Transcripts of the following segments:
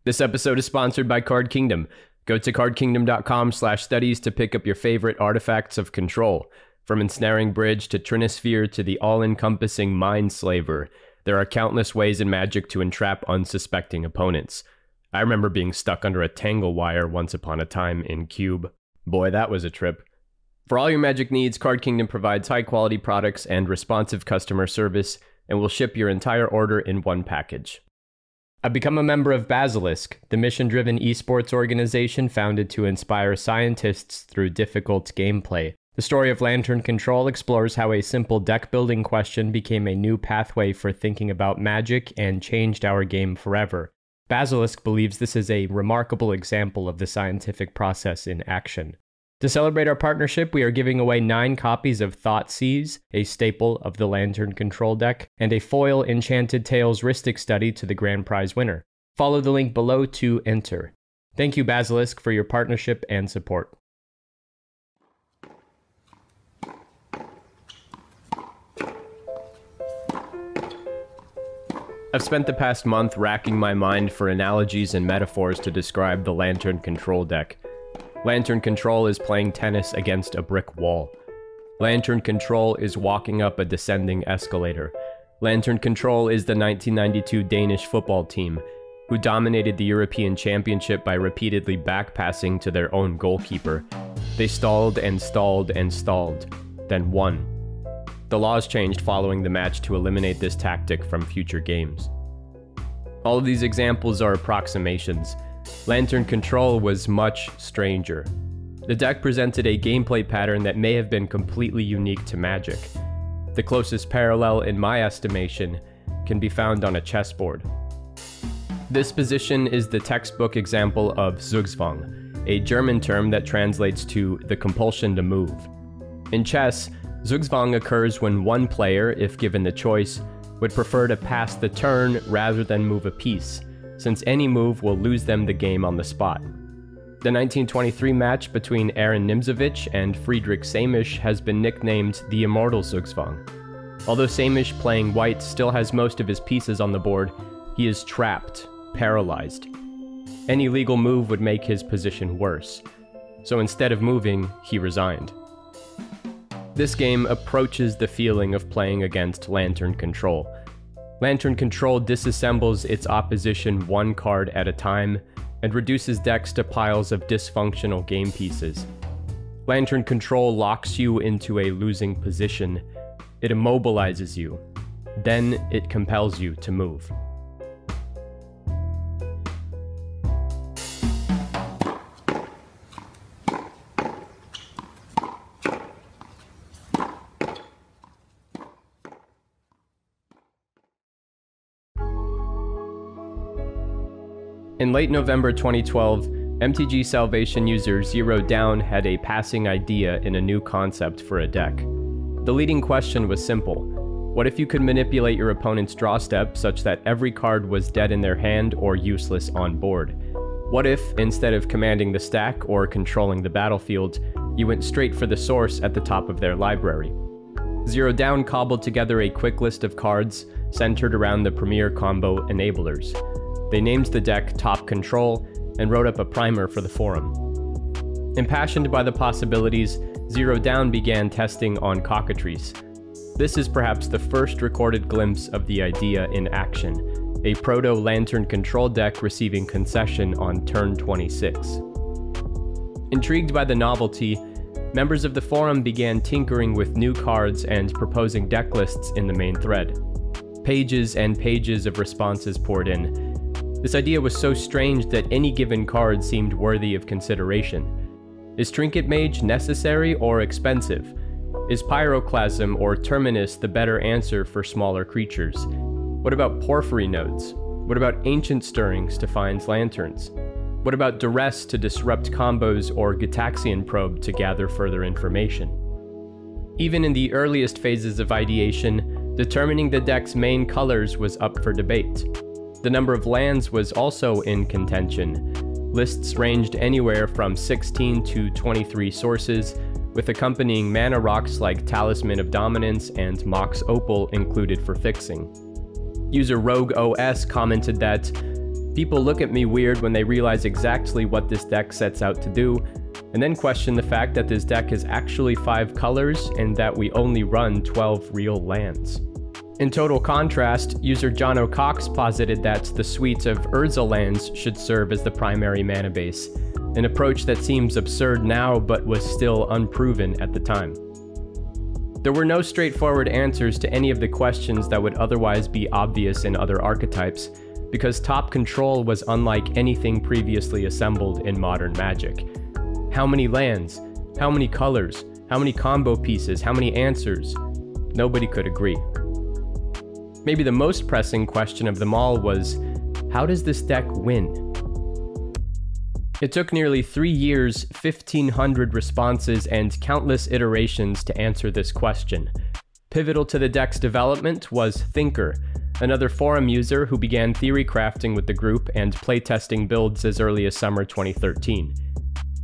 This episode is sponsored by Card Kingdom. Go to cardkingdom.com/studies to pick up your favorite artifacts of control. From Ensnaring Bridge to Trinisphere to the all-encompassing Mind Slaver, there are countless ways in Magic to entrap unsuspecting opponents. I remember being stuck under a tangle wire once upon a time in Cube. Boy, that was a trip. For all your Magic needs, Card Kingdom provides high-quality products and responsive customer service, and will ship your entire order in one package. I've become a member of BASILISK, the mission-driven esports organization founded to inspire scientists through difficult gameplay. The story of Lantern Control explores how a simple deck-building question became a new pathway for thinking about Magic and changed our game forever. BASILISK believes this is a remarkable example of the scientific process in action. To celebrate our partnership, we are giving away 9 copies of Thoughtseize, a staple of the Lantern Control deck, and a foil Enchanted Tales Rhystic study to the grand prize winner. Follow the link below to enter. Thank you, BASILISK, for your partnership and support. I've spent the past month racking my mind for analogies and metaphors to describe the Lantern Control deck. Lantern Control is playing tennis against a brick wall. Lantern Control is walking up a descending escalator. Lantern Control is the 1992 Danish football team, who dominated the European Championship by repeatedly backpassing to their own goalkeeper. They stalled and stalled and stalled, then won. The laws changed following the match to eliminate this tactic from future games. All of these examples are approximations. Lantern Control was much stranger. The deck presented a gameplay pattern that may have been completely unique to Magic. The closest parallel, in my estimation, can be found on a chessboard. This position is the textbook example of Zugzwang, a German term that translates to the compulsion to move. In chess, Zugzwang occurs when one player, if given the choice, would prefer to pass the turn rather than move a piece, since any move will lose them the game on the spot. The 1923 match between Aaron Nimzowitsch and Friedrich Samisch has been nicknamed the Immortal Zugzwang. Although Samisch, playing white, still has most of his pieces on the board, he is trapped, paralyzed. Any legal move would make his position worse, so instead of moving, he resigned. This game approaches the feeling of playing against Lantern Control. Lantern Control disassembles its opposition one card at a time, and reduces decks to piles of dysfunctional game pieces. Lantern Control locks you into a losing position. It immobilizes you. Then it compels you to move. In late November 2012, MTGSalvation user Zero Down had a passing idea in a new concept for a deck. The leading question was simple. What if you could manipulate your opponent's draw step such that every card was dead in their hand or useless on board? What if, instead of commanding the stack or controlling the battlefield, you went straight for the source at the top of their library? Zero Down cobbled together a quick list of cards centered around the premier combo enablers. They named the deck Top Control and wrote up a primer for the forum. Impassioned by the possibilities, Zero Down began testing on cockatrice. This is perhaps the first recorded glimpse of the idea in action, a proto-Lantern Control deck receiving concession on turn 26. Intrigued by the novelty, members of the forum began tinkering with new cards and proposing deck lists in the main thread. Pages and pages of responses poured in. This idea was so strange that any given card seemed worthy of consideration. Is Trinket Mage necessary or expensive? Is Pyroclasm or Terminus the better answer for smaller creatures? What about Porphyry Nodes? What about Ancient Stirrings to find lanterns? What about Duress to disrupt combos or Gitaxian Probe to gather further information? Even in the earliest phases of ideation, determining the deck's main colors was up for debate. The number of lands was also in contention. Lists ranged anywhere from 16 to 23 sources, with accompanying mana rocks like Talisman of Dominance and Mox Opal included for fixing. User Rogue OS commented that, People look at me weird when they realize exactly what this deck sets out to do, and then question the fact that this deck is actually 5 colors and that we only run 12 real lands. In total contrast, user John O'Cox posited that the suite of Urza lands should serve as the primary mana base, an approach that seems absurd now but was still unproven at the time. There were no straightforward answers to any of the questions that would otherwise be obvious in other archetypes, because top control was unlike anything previously assembled in modern Magic. How many lands? How many colors? How many combo pieces? How many answers? Nobody could agree. Maybe the most pressing question of them all was, how does this deck win? It took nearly 3 years, 1,500 responses, and countless iterations to answer this question. Pivotal to the deck's development was Thinker, another forum user who began theory crafting with the group and playtesting builds as early as summer 2013.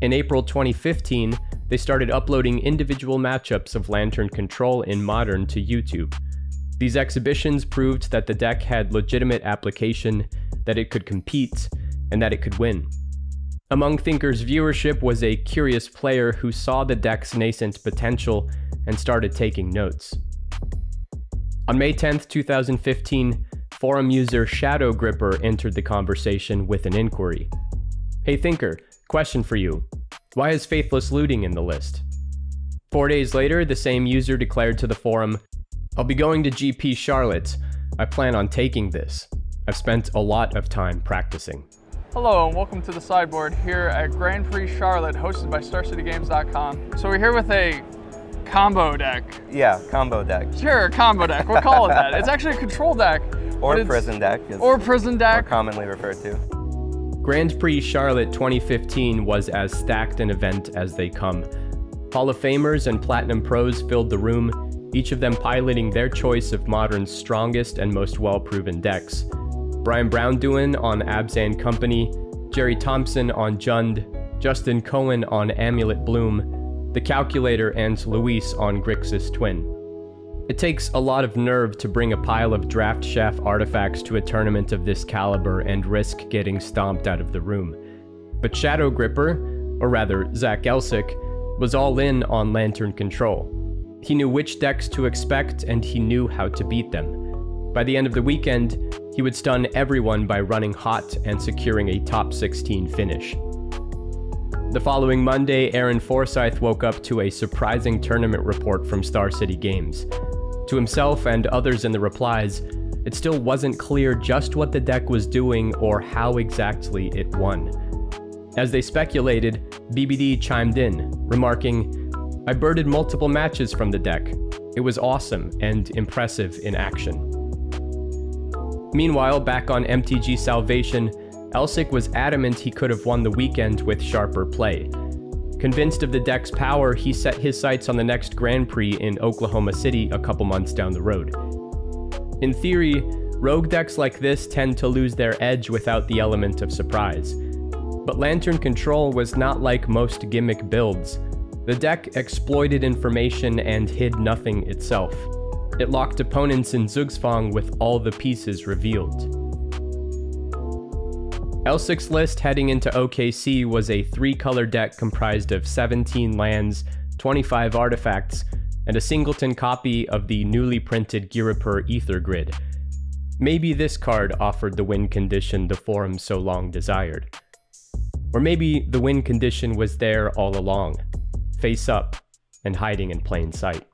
In April 2015, they started uploading individual matchups of Lantern Control in Modern to YouTube. These exhibitions proved that the deck had legitimate application, that it could compete, and that it could win. Among Thinker's viewership was a curious player who saw the deck's nascent potential and started taking notes. On May 10, 2015, forum user Shadow Gripper entered the conversation with an inquiry. Hey Thinker, question for you. Why is Faithless Looting in the list? 4 days later, the same user declared to the forum, I'll be going to GP Charlotte. I plan on taking this. I've spent a lot of time practicing. Hello and welcome to the sideboard here at Grand Prix Charlotte, hosted by StarCityGames.com. So we're here with a combo deck. Yeah, combo deck. Sure, combo deck. We'll call it that. It's actually a control deck. Or prison deck. Or prison deck. More commonly referred to. Grand Prix Charlotte 2015 was as stacked an event as they come. Hall of Famers and Platinum Pros filled the room, each of them piloting their choice of Modern's strongest and most well-proven decks. Brian Browndoin on Abzan Company, Jerry Thompson on Jund, Justin Cohen on Amulet Bloom, The Calculator and Luis on Grixis Twin. It takes a lot of nerve to bring a pile of draft shaft artifacts to a tournament of this caliber and risk getting stomped out of the room. But Shadow Gripper, or rather Zach Elsick, was all in on Lantern Control. He knew which decks to expect and he knew how to beat them. By the end of the weekend, he would stun everyone by running hot and securing a top 16 finish. The following Monday, Aaron Forsyth woke up to a surprising tournament report from Star City Games. To himself and others in the replies, it still wasn't clear just what the deck was doing or how exactly it won. As they speculated, BBD chimed in, remarking, I birded multiple matches from the deck. It was awesome and impressive in action. Meanwhile, back on MTGSalvation, Elsick was adamant he could have won the weekend with sharper play. Convinced of the deck's power, he set his sights on the next Grand Prix in Oklahoma City a couple months down the road. In theory, rogue decks like this tend to lose their edge without the element of surprise. But Lantern Control was not like most gimmick builds. The deck exploited information and hid nothing itself. It locked opponents in Zugzwang with all the pieces revealed. Elsick's list heading into OKC was a 3-color deck comprised of 17 lands, 25 artifacts, and a singleton copy of the newly printed Girapur Ether Grid. Maybe this card offered the win condition the forum so long desired. Or maybe the win condition was there all along, face up and hiding in plain sight.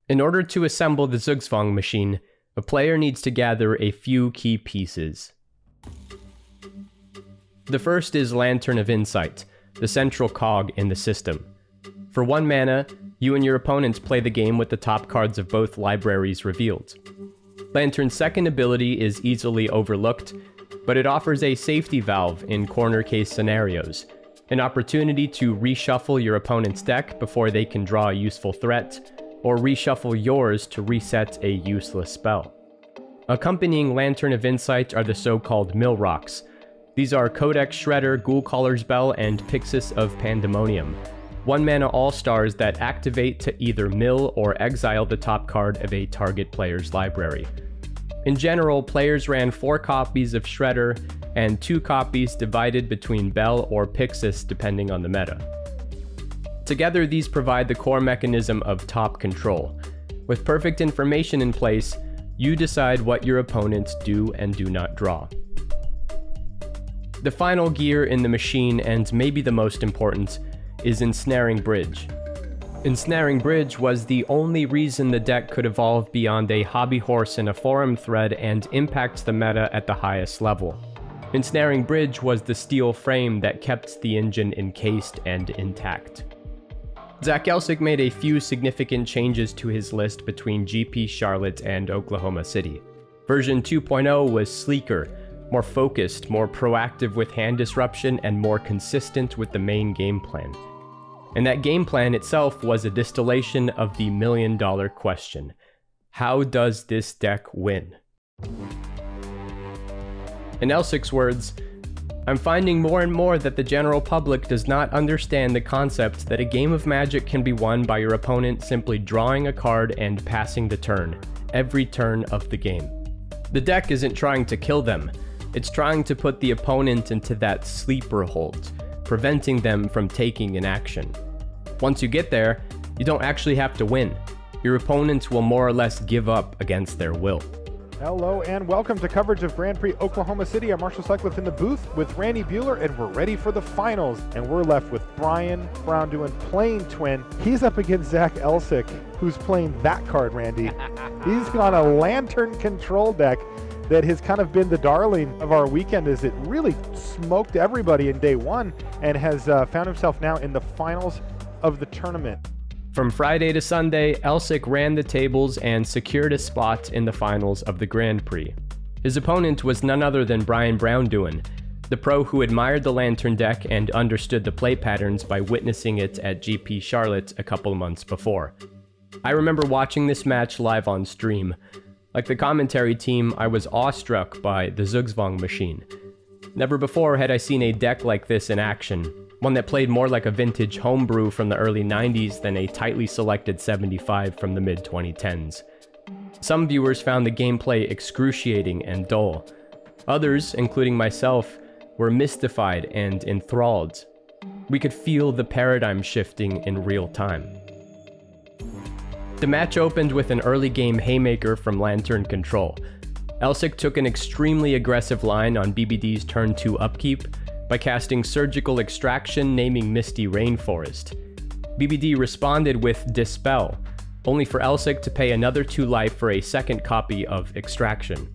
In order to assemble the Zugzwang machine, a player needs to gather a few key pieces. The first is Lantern of Insight, the central cog in the system. For 1 mana, you and your opponents play the game with the top cards of both libraries revealed. Lantern's second ability is easily overlooked, but it offers a safety valve in corner case scenarios, an opportunity to reshuffle your opponent's deck before they can draw a useful threat, or reshuffle yours to reset a useless spell. Accompanying Lantern of Insight are the so-called Mill Rocks. These are Codex Shredder, Ghoul Caller's Bell, and Pyxis of Pandemonium. 1-mana all-stars that activate to either mill or exile the top card of a target player's library. In general, players ran 4 copies of Shredder and 2 copies divided between Bell or Pixis depending on the meta. Together, these provide the core mechanism of top control. With perfect information in place, you decide what your opponents do and do not draw. The final gear in the machine, and maybe the most important, is Ensnaring Bridge. Ensnaring Bridge was the only reason the deck could evolve beyond a hobby horse in a forum thread and impact the meta at the highest level. Ensnaring Bridge was the steel frame that kept the engine encased and intact. Zach Elsick made a few significant changes to his list between GP Charlotte and Oklahoma City. Version 2.0 was sleeker, more focused, more proactive with hand disruption, and more consistent with the main game plan. And that game plan itself was a distillation of the million-dollar question. How does this deck win? In Elsick's words, "I'm finding more and more that the general public does not understand the concept that a game of Magic can be won by your opponent simply drawing a card and passing the turn, every turn of the game. The deck isn't trying to kill them, it's trying to put the opponent into that sleeper hold, preventing them from taking an action. Once you get there, you don't actually have to win. Your opponents will more or less give up against their will." Hello and welcome to coverage of Grand Prix Oklahoma City. I'm Marshall Sutcliffe in the booth with Randy Bueller, and we're ready for the finals. And we're left with Brian Brown doing playing twin. He's up against Zach Elsick, who's playing that card, Randy. He's on a Lantern control deck that has kind of been the darling of our weekend, as it really smoked everybody in day one and has found himself now in the finals of the tournament. From Friday to Sunday, Elsick ran the tables and secured a spot in the finals of the Grand Prix. His opponent was none other than Brian Browndoin, the pro who admired the Lantern deck and understood the play patterns by witnessing it at GP Charlotte a couple months before. I remember watching this match live on stream. Like the commentary team, I was awestruck by the Zugzwang machine. Never before had I seen a deck like this in action, one that played more like a vintage homebrew from the early 90s than a tightly selected 75 from the mid-2010s. Some viewers found the gameplay excruciating and dull. Others, including myself, were mystified and enthralled. We could feel the paradigm shifting in real time. The match opened with an early game haymaker from Lantern Control. Elsick took an extremely aggressive line on BBD's turn 2 upkeep by casting Surgical Extraction, naming Misty Rainforest. BBD responded with Dispel, only for Elsick to pay another 2 life for a second copy of Extraction.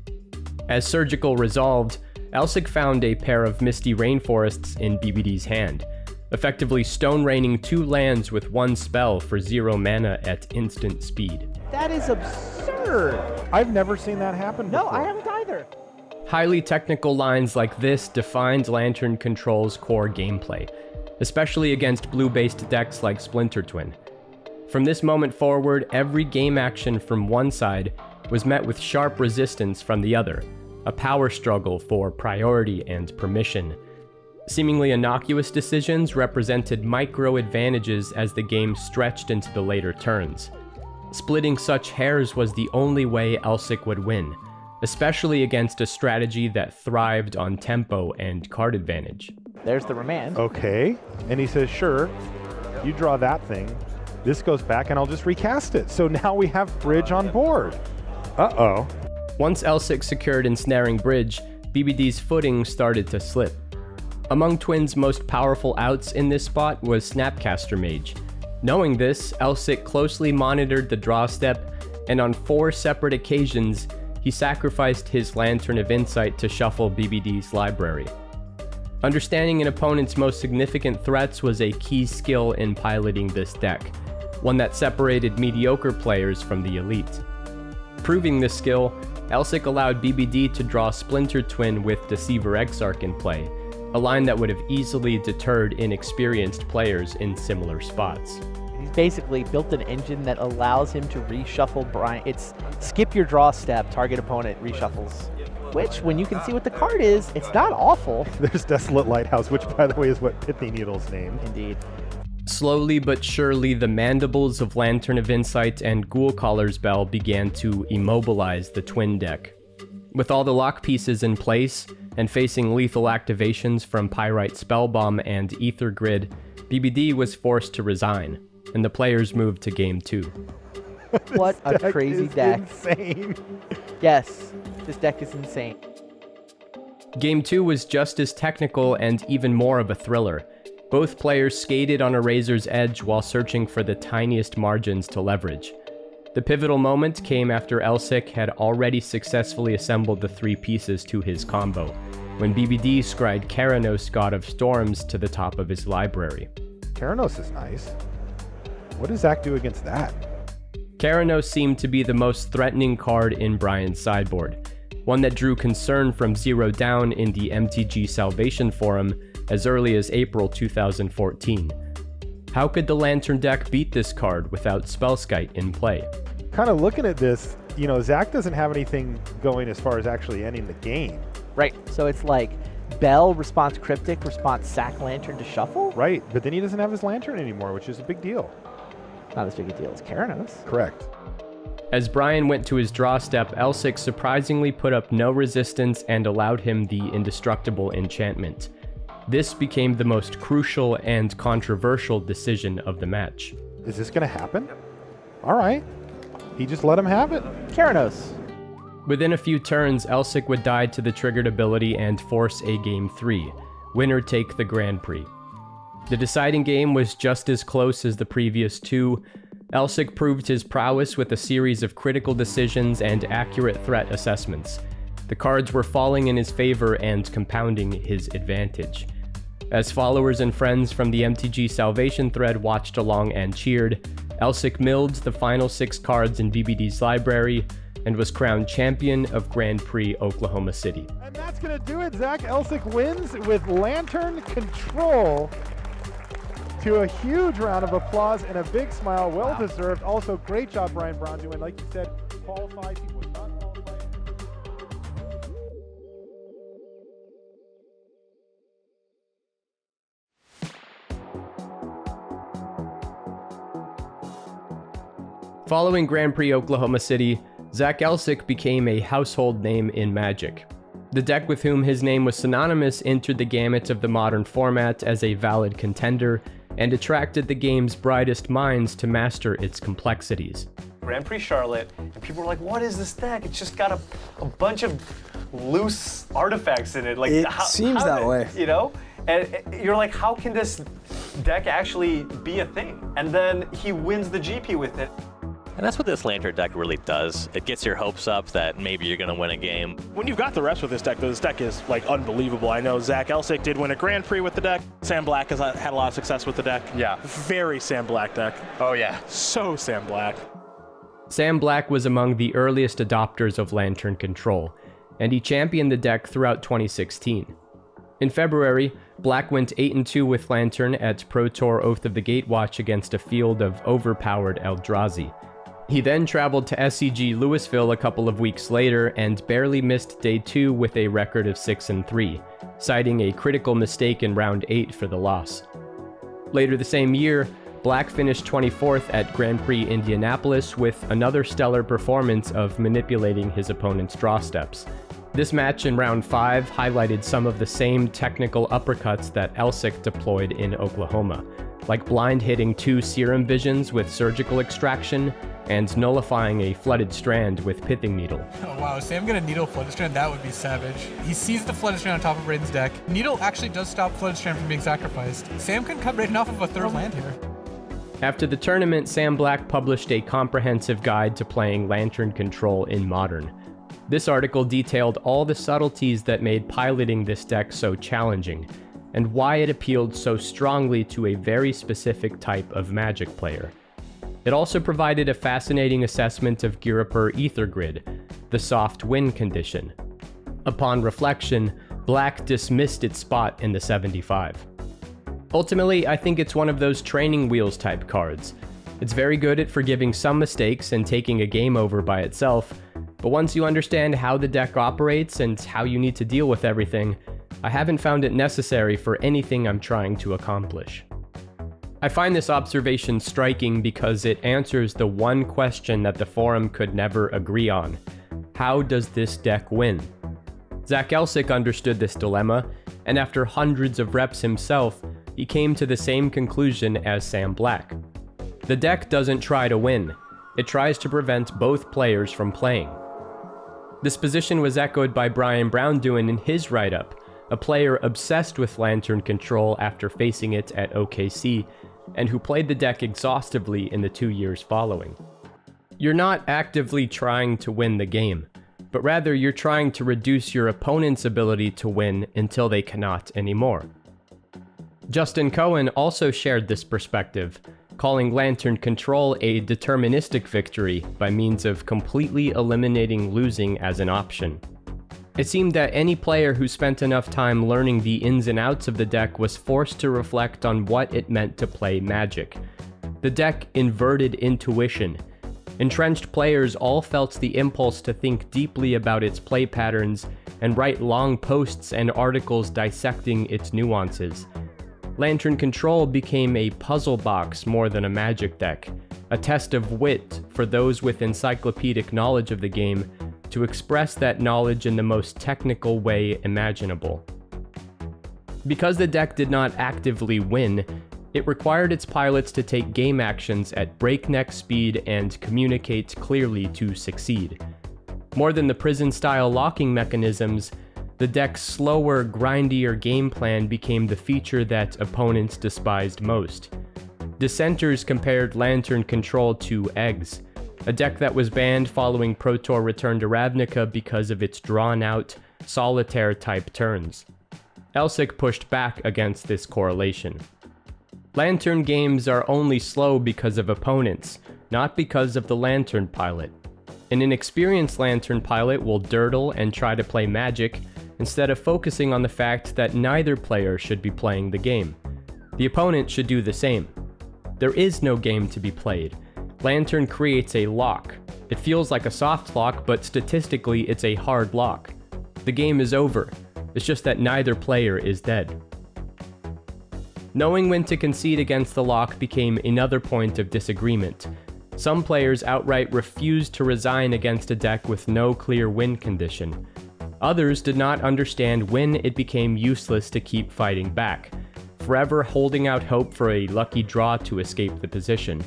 As Surgical resolved, Elsick found a pair of Misty Rainforests in BBD's hand, effectively stone raining 2 lands with 1 spell for 0 mana at instant speed. That is absurd! I've never seen that happen before. No, I haven't either. Highly technical lines like this defined Lantern Control's core gameplay, especially against blue-based decks like Splinter Twin. From this moment forward, every game action from one side was met with sharp resistance from the other, a power struggle for priority and permission. Seemingly innocuous decisions represented micro-advantages as the game stretched into the later turns. Splitting such hairs was the only way Elsick would win, especially against a strategy that thrived on tempo and card advantage. There's the remand. Okay, and he says, sure, you draw that thing. This goes back and I'll just recast it. So now we have Bridge on board. Uh-oh. Once Elsick secured Ensnaring Bridge, BBD's footing started to slip. Among Twin's most powerful outs in this spot was Snapcaster Mage. Knowing this, Elsick closely monitored the draw step, and on 4 separate occasions, he sacrificed his Lantern of Insight to shuffle BBD's library. Understanding an opponent's most significant threats was a key skill in piloting this deck, one that separated mediocre players from the elite. Proving this skill, Elsick allowed BBD to draw Splinter Twin with Deceiver Exarch in play, a line that would have easily deterred inexperienced players in similar spots. He's basically built an engine that allows him to reshuffle Brian. It's skip your draw step, target opponent, reshuffles. Which, when you can see what the card is, it's not awful. There's Desolate Lighthouse, which by the way is what Pithy Needle's name. Indeed. Slowly but surely, the mandibles of Lantern of Insight and Ghoul Caller's Bell began to immobilize the twin deck. With all the lock pieces in place, and facing lethal activations from Pyrite Spellbomb and Ether Grid, BBD was forced to resign, and the players moved to Game 2. What a Deck crazy is deck. Insane. Yes, this deck is insane. Game 2 was just as technical and even more of a thriller. Both players skated on a razor's edge while searching for the tiniest margins to leverage. The pivotal moment came after Elsic had already successfully assembled the 3 pieces to his combo, when BBD scried Keranos, God of Storms, to the top of his library. Keranos is nice. What does Zach do against that? Keranos seemed to be the most threatening card in Brian's sideboard, one that drew concern from Zero Down in the MTGSalvation forum as early as April 2014. How could the Lantern deck beat this card without Spellskite in play? Kind of looking at this, you know, Zach doesn't have anything going as far as actually ending the game. Right, so it's like Bell, response Cryptic, response Sack Lantern to shuffle? Right, but then he doesn't have his Lantern anymore, which is a big deal. Not as big a deal as Keranos. Correct. As Brian went to his draw step, Elsic surprisingly put up no resistance and allowed him the indestructible enchantment. This became the most crucial and controversial decision of the match. Is this going to happen? All right. He just let him have it. Keranos. Within a few turns, Elsic would die to the triggered ability and force a Game 3. Winner take the Grand Prix. The deciding game was just as close as the previous 2. Elsic proved his prowess with a series of critical decisions and accurate threat assessments. The cards were falling in his favor and compounding his advantage. As followers and friends from the MTGSalvation thread watched along and cheered, Elsic milled the final 6 cards in BBD's library and was crowned champion of Grand Prix Oklahoma City. And that's going to do it. Zach Elsic wins with Lantern Control. To a huge round of applause and a big smile, well deserved. Also, great job, Brian Brown, doing, like you said, qualified. He was not qualified. Following Grand Prix Oklahoma City, Zach Elsic became a household name in Magic. The deck with whom his name was synonymous entered the gamut of the modern format as a valid contender, and attracted the game's brightest minds to master its complexities. Grand Prix Charlotte, and people were like, what is this deck? It's just got a bunch of loose artifacts in it. Like, it seems that way. You know? And you're like, how can this deck actually be a thing? And then he wins the GP with it. And that's what this Lantern deck really does. It gets your hopes up that maybe you're going to win a game. When you've got the rest with this deck, though, this deck is like unbelievable. I know Zach Elsic did win a Grand Prix with the deck. Sam Black has had a lot of success with the deck. Yeah. Very Sam Black deck. Oh, yeah. So Sam Black. Sam Black was among the earliest adopters of Lantern Control, and he championed the deck throughout 2016. In February, Black went 8-2 with Lantern at Pro Tour Oath of the Gatewatch against a field of overpowered Eldrazi. He then traveled to SCG Louisville a couple of weeks later and barely missed day 2 with a record of 6-3, citing a critical mistake in round 8 for the loss. Later the same year, Black finished 24th at Grand Prix Indianapolis with another stellar performance of manipulating his opponent's draw steps. This match in round 5 highlighted some of the same technical uppercuts that Elsic deployed in Oklahoma, like blind hitting 2 Serum Visions with Surgical Extraction, and nullifying a Flooded Strand with Pithing Needle. Oh wow, Sam got a Needle Flooded Strand, that would be savage. He sees the Flooded Strand on top of Raiden's deck. Needle actually does stop Flooded Strand from being sacrificed. Sam can cut Raiden off of a 3rd land here. After the tournament, Sam Black published a comprehensive guide to playing Lantern Control in Modern. This article detailed all the subtleties that made piloting this deck so challenging, and why it appealed so strongly to a very specific type of Magic player. It also provided a fascinating assessment of Ghirapur Ether Grid, the soft win condition. Upon reflection, Black dismissed its spot in the 75. Ultimately, I think it's one of those training wheels type cards. It's very good at forgiving some mistakes and taking a game over by itself, but once you understand how the deck operates and how you need to deal with everything, I haven't found it necessary for anything I'm trying to accomplish. I find this observation striking because it answers the one question that the forum could never agree on. How does this deck win? Zach Elsick understood this dilemma, and after hundreds of reps himself, he came to the same conclusion as Sam Black. The deck doesn't try to win, it tries to prevent both players from playing. This position was echoed by Brian Browndoin in his write-up, a player obsessed with Lantern Control after facing it at OKC, and who played the deck exhaustively in the 2 years following. You're not actively trying to win the game, but rather you're trying to reduce your opponent's ability to win until they cannot anymore. Justin Cohen also shared this perspective, calling Lantern Control a deterministic victory by means of completely eliminating losing as an option. It seemed that any player who spent enough time learning the ins and outs of the deck was forced to reflect on what it meant to play Magic. The deck inverted intuition. Entrenched players all felt the impulse to think deeply about its play patterns and write long posts and articles dissecting its nuances. Lantern Control became a puzzle box more than a Magic deck, a test of wit for those with encyclopedic knowledge of the game to express that knowledge in the most technical way imaginable. Because the deck did not actively win, it required its pilots to take game actions at breakneck speed and communicate clearly to succeed. More than the prison-style locking mechanisms, the deck's slower, grindier game plan became the feature that opponents despised most. Dissenters compared Lantern Control to Eggs, a deck that was banned following Pro Tour Return to Ravnica because of its drawn-out, solitaire-type turns. Elsick pushed back against this correlation. Lantern games are only slow because of opponents, not because of the Lantern pilot. An inexperienced Lantern pilot will durdle and try to play Magic, instead of focusing on the fact that neither player should be playing the game. The opponent should do the same. There is no game to be played. Lantern creates a lock. It feels like a soft lock, but statistically it's a hard lock. The game is over. It's just that neither player is dead. Knowing when to concede against the lock became another point of disagreement. Some players outright refused to resign against a deck with no clear win condition. Others did not understand when it became useless to keep fighting back, forever holding out hope for a lucky draw to escape the position.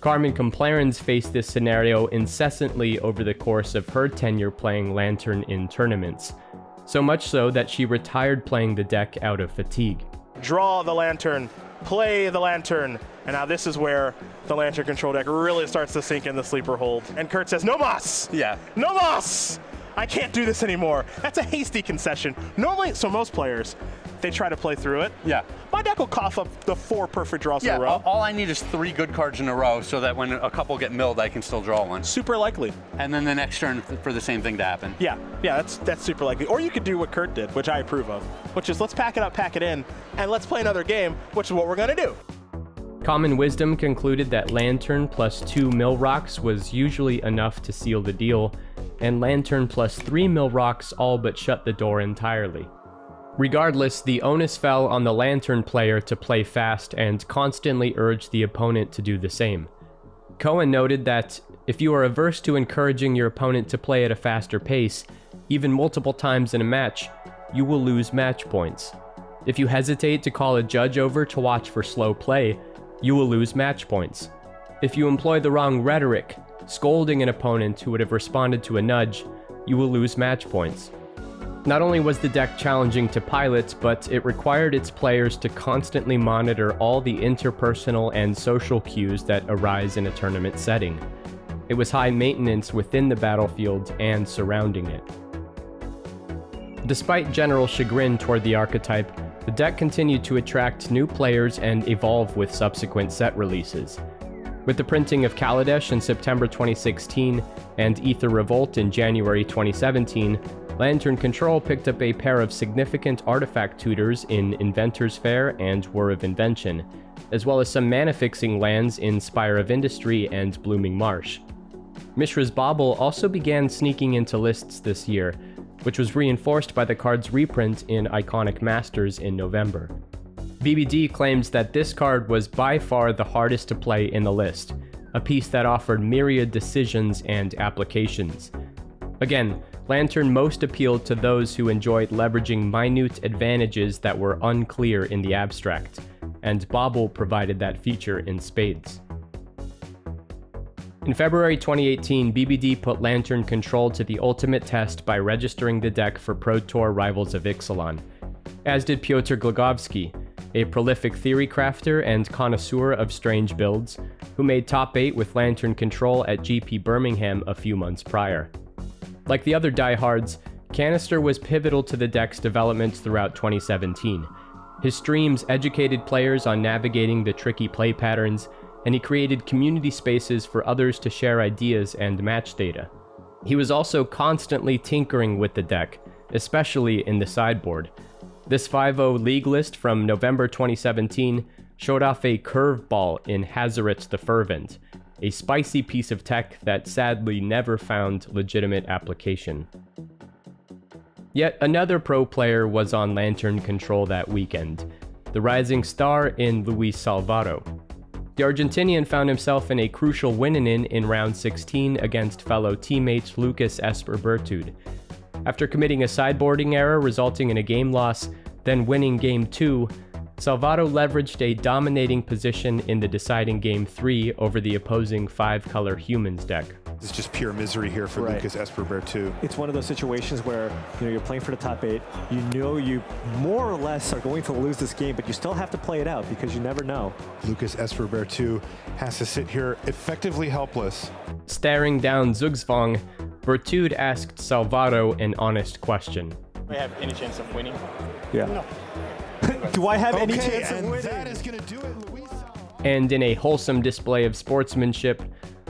Carmen Complarens faced this scenario incessantly over the course of her tenure playing Lantern in tournaments, so much so that she retired playing the deck out of fatigue. Draw the Lantern, play the Lantern, and now this is where the Lantern Control deck really starts to sink in the sleeper hold. And Kurt says, no mas! Yeah. No mas! I can't do this anymore. That's a hasty concession. Normally, so most players, they try to play through it. Yeah. My deck will cough up the 4 perfect draws in a row. All I need is 3 good cards in a row so that when a couple get milled, I can still draw one. Super likely. And then the next turn for the same thing to happen. Yeah, that's super likely. Or you could do what Kurt did, which I approve of, which is let's pack it up, pack it in, and let's play another game, which is what we're gonna do. Common wisdom concluded that Lantern plus 2 mill rocks was usually enough to seal the deal, and Lantern plus 3 mill rocks all but shut the door entirely. Regardless, the onus fell on the Lantern player to play fast and constantly urge the opponent to do the same. Cohen noted that if you are averse to encouraging your opponent to play at a faster pace, even multiple times in a match, you will lose match points. If you hesitate to call a judge over to watch for slow play, you will lose match points. If you employ the wrong rhetoric, scolding an opponent who would have responded to a nudge, you will lose match points. Not only was the deck challenging to pilot, but it required its players to constantly monitor all the interpersonal and social cues that arise in a tournament setting. It was high maintenance within the battlefield and surrounding it. Despite general chagrin toward the archetype, the deck continued to attract new players and evolve with subsequent set releases. With the printing of Kaladesh in September 2016 and Aether Revolt in January 2017, Lantern Control picked up a pair of significant artifact tutors in Inventor's Fair and Whir of Invention, as well as some mana-fixing lands in Spire of Industry and Blooming Marsh. Mishra's Bauble also began sneaking into lists this year, which was reinforced by the card's reprint in Iconic Masters in November. BBD claims that this card was by far the hardest to play in the list, a piece that offered myriad decisions and applications. Again, Lantern most appealed to those who enjoyed leveraging minute advantages that were unclear in the abstract, and Bauble provided that feature in spades. In February 2018, BBD put Lantern Control to the ultimate test by registering the deck for Pro Tour Rivals of Ixalan, as did Pyotr Glogovsky, a prolific theory crafter and connoisseur of strange builds, who made top 8 with Lantern Control at GP Birmingham a few months prior. Like the other diehards, Canister was pivotal to the deck's development throughout 2017. His streams educated players on navigating the tricky play patterns, and he created community spaces for others to share ideas and match data. He was also constantly tinkering with the deck, especially in the sideboard. This 5-0 league list from November 2017 showed off a curveball in Hazaret the Fervent, a spicy piece of tech that sadly never found legitimate application. Yet another pro player was on Lantern Control that weekend, the rising star in Luis Salvado. The Argentinian found himself in a crucial win-in in round 16 against fellow teammate Lucas Esper Bertud. After committing a sideboarding error resulting in a game loss, then winning game 2, Salvado leveraged a dominating position in the deciding game 3 over the opposing 5-color humans deck. It's just pure misery here for Lucas Esper Bertud. It's one of those situations where you're playing for the top 8. You know you more or less are going to lose this game, but you still have to play it out because you never know. Lucas Esper Bertud has to sit here effectively helpless. Staring down Zugzwang, Bertud asked Salvado an honest question. Do I have any chance of winning? Yeah. No. Do I have any chance of winning? That is going to do it, Luis. And in a wholesome display of sportsmanship,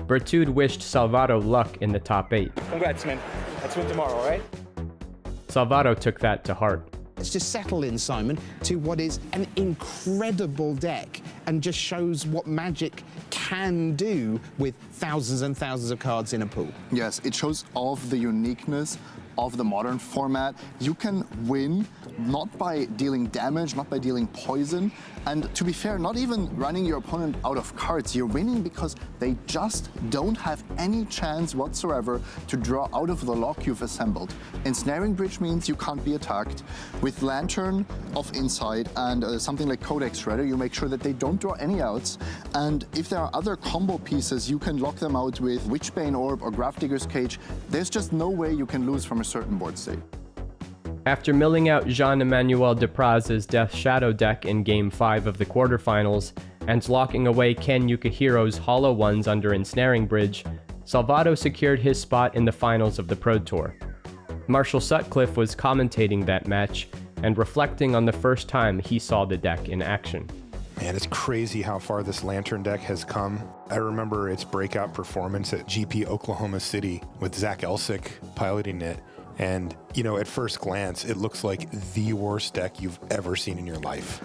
Bertud wished Salvado luck in the top 8. Congrats, man. Let's win tomorrow, right? Salvado took that to heart. Let's just settle in, Simon, to what is an incredible deck and just shows what Magic can do with thousands and thousands of cards in a pool. Yes, it shows all of the uniqueness of the modern format. You can win not by dealing damage, not by dealing poison, and to be fair, not even running your opponent out of cards. You're winning because they just don't have any chance whatsoever to draw out of the lock you've assembled. Ensnaring Bridge means you can't be attacked. With Lantern of Insight and something like Codex Shredder, you make sure that they don't draw any outs, and if there are other combo pieces, you can lock them out with Witchbane Orb or Grafdigger's Cage. There's just no way you can lose from a certain board state. After milling out Jean-Emmanuel Depraz's Death Shadow deck in Game 5 of the quarterfinals, and locking away Ken Yukihiro's Hollow Ones under Ensnaring Bridge, Salvado secured his spot in the finals of the Pro Tour. Marshall Sutcliffe was commentating that match, and reflecting on the first time he saw the deck in action. Man, it's crazy how far this Lantern deck has come. I remember its breakout performance at GP Oklahoma City with Zach Elsick piloting it. And, at first glance, it looks like the worst deck you've ever seen in your life.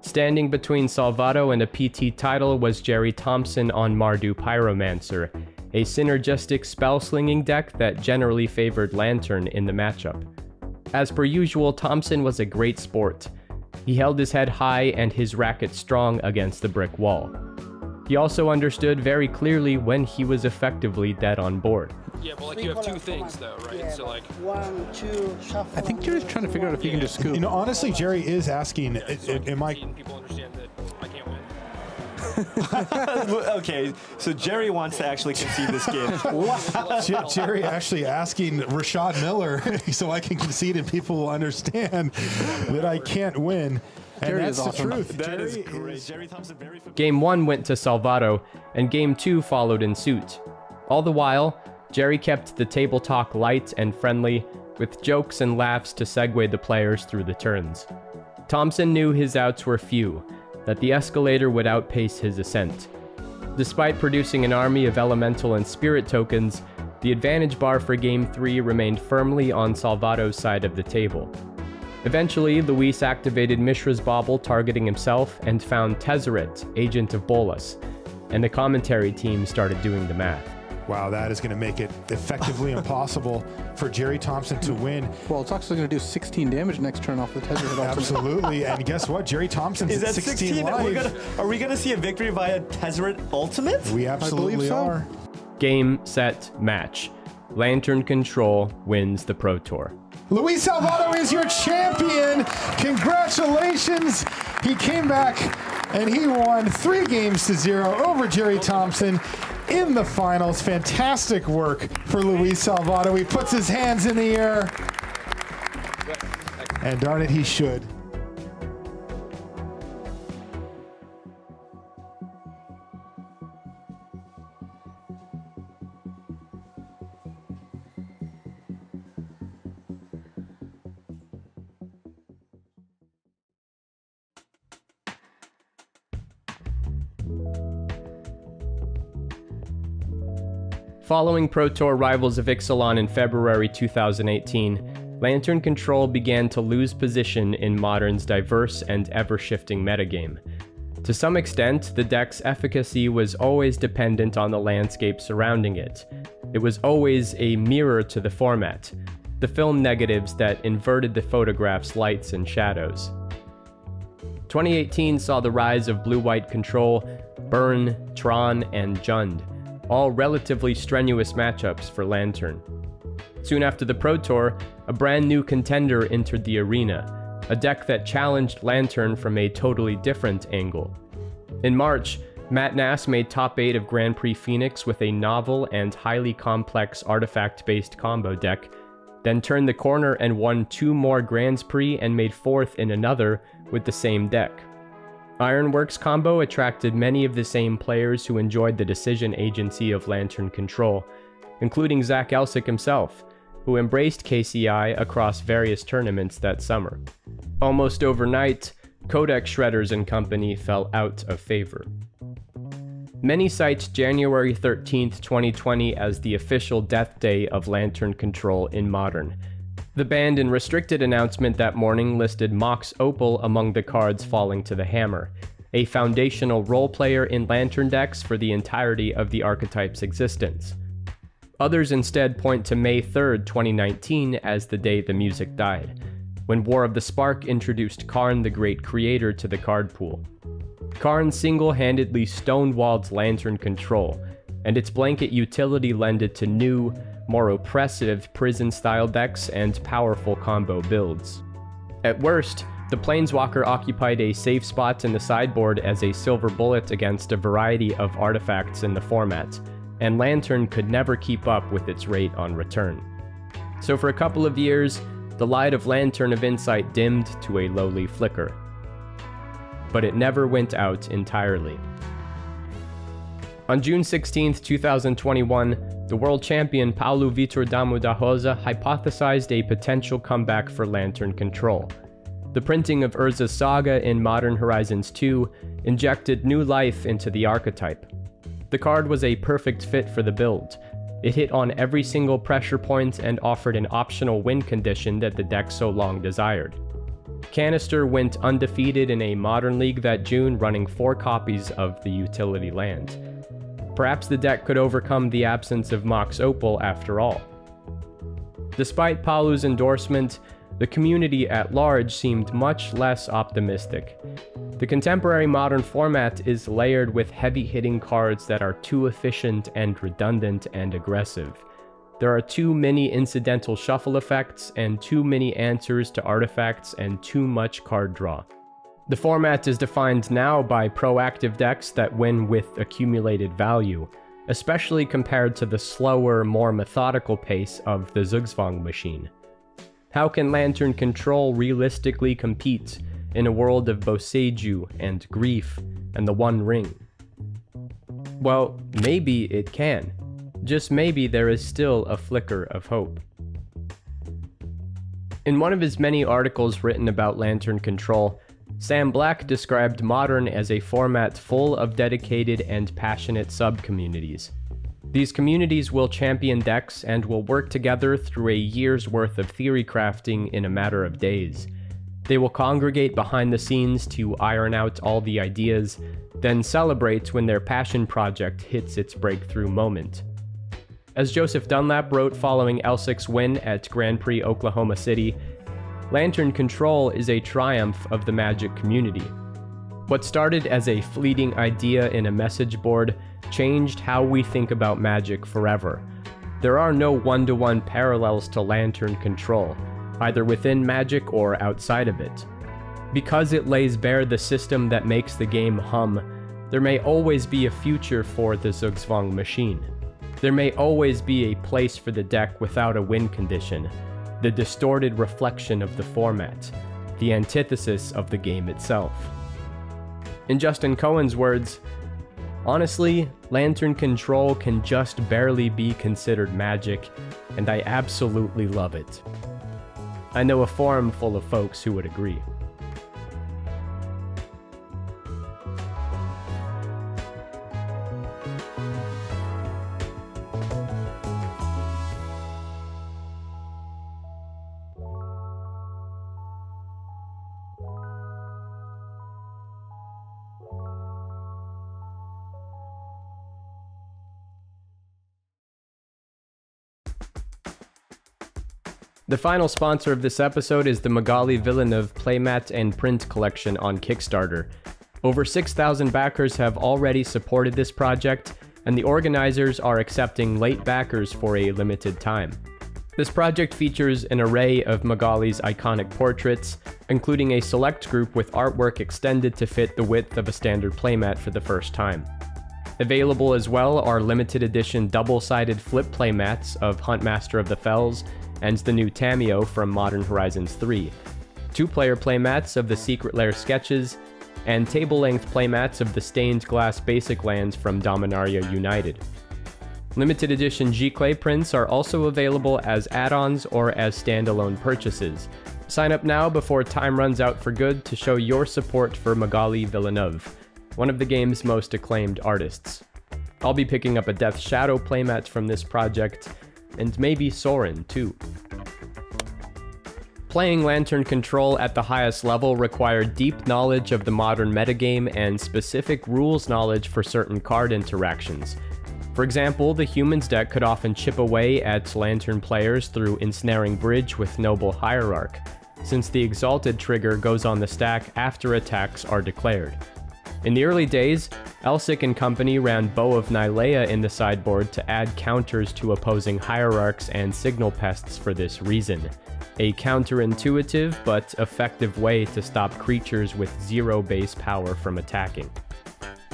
Standing between Salvado and a PT title was Jerry Thompson on Mardu Pyromancer, a synergistic spell-slinging deck that generally favored Lantern in the matchup. As per usual, Thompson was a great sport. He held his head high and his racket strong against the brick wall. He also understood very clearly when he was effectively dead on board. Yeah, but you have two things though, right? Yeah, so 1, 2, shuffle. I think Jerry's trying to figure out if he can just scoop. Honestly, Jerry is asking, am I... People understand that I can't win. Okay, so Jerry wants to actually concede this game. Wow. Jerry actually asking Rashad Miller so I can concede and people will understand that I can't win. And Jerry that's is the awesome. truth. That is great. Jerry Thompson very familiar. Game 1 went to Salvado, and Game 2 followed in suit. All the while, Jerry kept the table talk light and friendly, with jokes and laughs to segue the players through the turns. Thompson knew his outs were few, that the escalator would outpace his ascent. Despite producing an army of elemental and spirit tokens, the advantage bar for Game 3 remained firmly on Salvado's side of the table. Eventually, Luis activated Mishra's Bauble targeting himself and found Tezzeret, Agent of Bolas, and the commentary team started doing the math. Wow, that is going to make it effectively impossible for Jerry Thompson to win. Well, it's actually going to do 16 damage next turn off the Tezzeret. Absolutely, and guess what? Jerry Thompson's Is at that 16 life. Are we gonna see a victory via Tezzeret Ultimate? We absolutely are. Game, set, match. Lantern Control wins the Pro Tour. Luis Salvato is your champion. Congratulations. He came back and he won 3-0 over Jerry Thompson in the finals. Fantastic work for Luis Salvato. He puts his hands in the air. And darn it, he should. Following Pro Tour rivals of Ixalan in February 2018, Lantern Control began to lose position in Modern's diverse and ever-shifting metagame. To some extent, the deck's efficacy was always dependent on the landscape surrounding it. It was always a mirror to the format, the film negatives that inverted the photograph's lights and shadows. 2018 saw the rise of blue-white control, Burn, Tron, and Jund, all relatively strenuous matchups for Lantern. Soon after the Pro Tour, a brand new contender entered the arena, a deck that challenged Lantern from a totally different angle. In March, Matt Nass made top 8 of Grand Prix Phoenix with a novel and highly complex artifact-based combo deck, then turned the corner and won 2 more Grands Prix and made 4th in another with the same deck. Ironworks combo attracted many of the same players who enjoyed the decision agency of Lantern Control, including Zach Elsick himself, who embraced KCI across various tournaments that summer. Almost overnight, Codex Shredders and company fell out of favor. Many cite January 13th, 2020 as the official death day of Lantern Control in Modern. The banned and restricted announcement that morning listed Mox Opal among the cards falling to the hammer, a foundational role player in Lantern decks for the entirety of the archetype's existence. Others instead point to May 3rd, 2019 as the day the music died, when War of the Spark introduced Karn the Great Creator to the card pool. Karn single-handedly stonewalled Lantern Control, and its blanket utility lended to new, more oppressive prison-style decks and powerful combo builds. At worst, the Planeswalker occupied a safe spot in the sideboard as a silver bullet against a variety of artifacts in the format, and Lantern could never keep up with its rate on return. So for a couple of years, the light of Lantern of Insight dimmed to a lowly flicker. But it never went out entirely. On June 16, 2021, the world champion Paulo Vitor Damo da Rosa hypothesized a potential comeback for Lantern Control. The printing of Urza's Saga in Modern Horizons 2 injected new life into the archetype. The card was a perfect fit for the build. It hit on every single pressure point and offered an optional win condition that the deck so long desired. Canister went undefeated in a Modern League that June, running 4 copies of the utility land. Perhaps the deck could overcome the absence of Mox Opal after all. Despite Paulo's endorsement, the community at large seemed much less optimistic. The contemporary Modern format is layered with heavy-hitting cards that are too efficient and redundant and aggressive. There are too many incidental shuffle effects and too many answers to artifacts and too much card draw. The format is defined now by proactive decks that win with accumulated value, especially compared to the slower, more methodical pace of the Zugzwang machine. How can Lantern Control realistically compete in a world of Boseiju and Grief and the One Ring? Well, maybe it can. Just maybe there is still a flicker of hope. In one of his many articles written about Lantern Control, Sam Black described Modern as a format full of dedicated and passionate sub-communities. These communities will champion decks and will work together through a year's worth of theory crafting in a matter of days. They will congregate behind the scenes to iron out all the ideas, then celebrate when their passion project hits its breakthrough moment. As Joseph Dunlap wrote following Elsic's win at Grand Prix Oklahoma City, Lantern Control is a triumph of the Magic community. What started as a fleeting idea in a message board changed how we think about Magic forever. There are no one-to-one parallels to Lantern Control, either within Magic or outside of it. Because it lays bare the system that makes the game hum, there may always be a future for the Zugzwang machine. There may always be a place for the deck without a win condition, the distorted reflection of the format, the antithesis of the game itself. In Justin Cohen's words, honestly, Lantern Control can just barely be considered Magic, and I absolutely love it. I know a forum full of folks who would agree. The final sponsor of this episode is the Magali Villeneuve Playmat and Print collection on Kickstarter. Over 6,000 backers have already supported this project, and the organizers are accepting late backers for a limited time. This project features an array of Magali's iconic portraits, including a select group with artwork extended to fit the width of a standard playmat for the first time. Available as well are limited edition double-sided flip playmats of Huntmaster of the Fells and the new Tameo from Modern Horizons 3, two-player playmats of the Secret Lair sketches, and table-length playmats of the stained glass basic lands from Dominaria United. Limited edition G-Clay prints are also available as add-ons or as standalone purchases. Sign up now before time runs out for good to show your support for Magali Villeneuve, one of the game's most acclaimed artists. I'll be picking up a Death Shadow playmat from this project, and maybe Sorin too. Playing Lantern Control at the highest level required deep knowledge of the modern metagame and specific rules knowledge for certain card interactions. For example, the Humans deck could often chip away at Lantern players through Ensnaring Bridge with Noble Hierarch, since the Exalted trigger goes on the stack after attacks are declared. In the early days, Elsic and company ran Bow of Nylea in the sideboard to add counters to opposing Hierarchs and Signal Pests for this reason. A counterintuitive but effective way to stop creatures with 0 base power from attacking.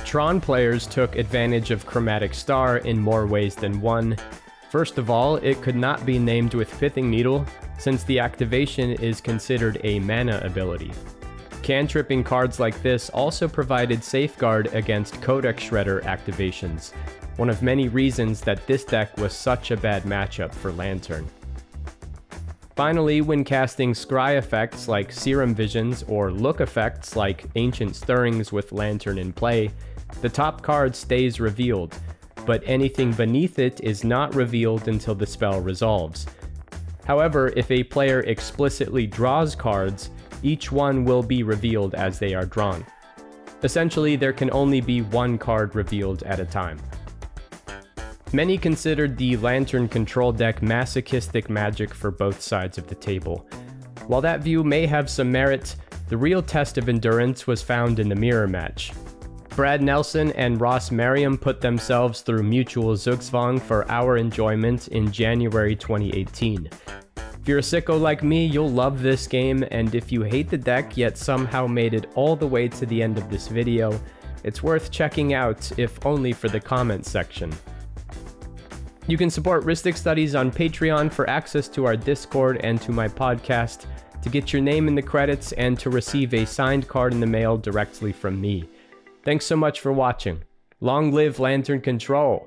Tron players took advantage of Chromatic Star in more ways than one. First of all, it could not be named with Pithing Needle, since the activation is considered a mana ability. Cantripping cards like this also provided safeguard against Codex Shredder activations, one of many reasons that this deck was such a bad matchup for Lantern. Finally, when casting scry effects like Serum Visions or look effects like Ancient Stirrings with Lantern in play, the top card stays revealed, but anything beneath it is not revealed until the spell resolves. However, if a player explicitly draws cards, each one will be revealed as they are drawn. Essentially, there can only be one card revealed at a time. Many considered the Lantern Control deck masochistic Magic for both sides of the table. While that view may have some merit, the real test of endurance was found in the mirror match. Brad Nelson and Ross Merriam put themselves through mutual Zugzwang for our enjoyment in January 2018. If you're a sicko like me, you'll love this game, and if you hate the deck yet somehow made it all the way to the end of this video, it's worth checking out, if only for the comments section. You can support Rhystic Studies on Patreon for access to our Discord and to my podcast, to get your name in the credits, and to receive a signed card in the mail directly from me. Thanks so much for watching. Long live Lantern Control!